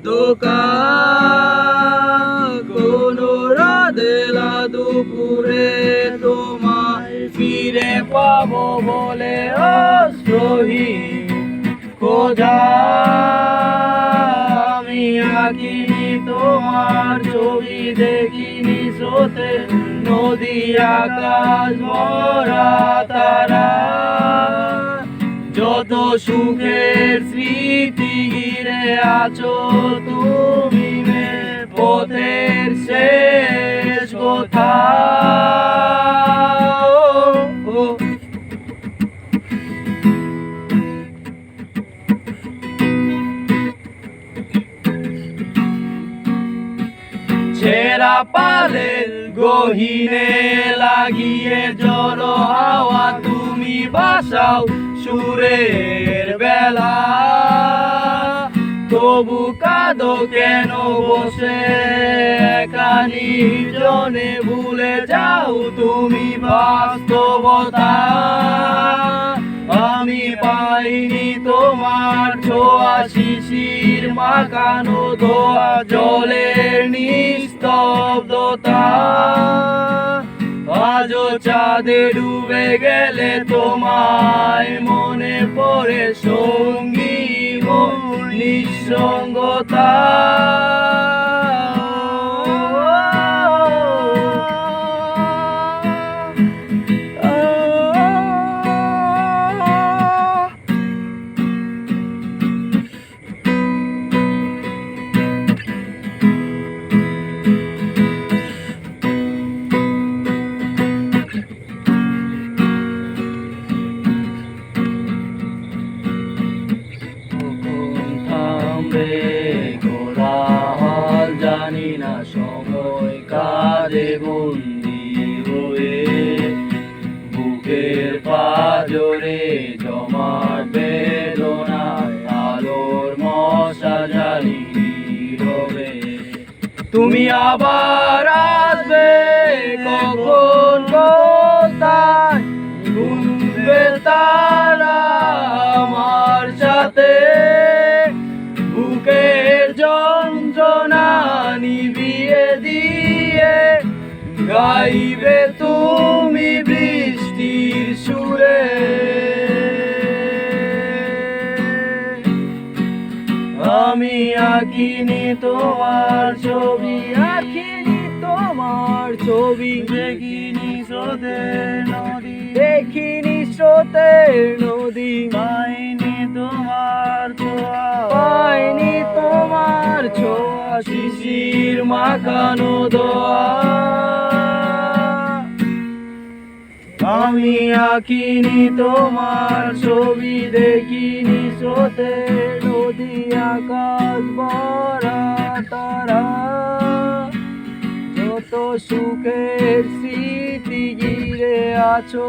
দোকান কোনো রাতেলা দুপুরে তোমায় ফিরে পাবো বলে আশ্রয়ী খোঁজা আমি আঁকিনি তোমার ছবি দেখিনি স্রোতে নদী আকাশ ভরা তারা যত সুখের স্মৃতি ঘিরে আছো তুমি পথের শেষ কোথাও ছেঁড়া পালের গহিনে লাগিয়ে জড়ো হাওয়া তুমি বাসাও সুরের বেলা তবু কাঁদো কেন বসে একা নির্জনে ভুলে যাও তুমি বাস্তবতা আমি পাইনি তোমার ছোঁয়া শিশির মাখানো ধোয়া জলের নিস্তব্ধতা আজও চাঁদে ডুবে গেলে তোমায় মনে পড়ে সঙ্গী নিঃসঙ্গতা কোলাহল জানি না সময় কাঁধে বন্দি হয়ে বুকের পাজরে জমাট বেদনায় আলোর মশা জানি রবে তুমি আবার আসবে কখন কোথায় ঘুরবে তারা আমার সাথে বুকের যন্ত্রণা নিভিয়ে দিয়ে গাইবে তুমি বৃষ্টির সুরে আমি আঁকিনি তোমার ছবি আঁকিনি তোমার ছবি দেখিনি স্রোতের নদী দেখিনি স্রোতের নদী পাইনি তোমার ছোঁয়া পাইনি তোমার ছোঁয়া শিশির মাখানো দোয়া আমি আঁকিনি তোমার ছবি দেখিনি স্রোতের নদী আকাশ ভরা তারা যত সুখের স্মৃতি ঘিরে আছো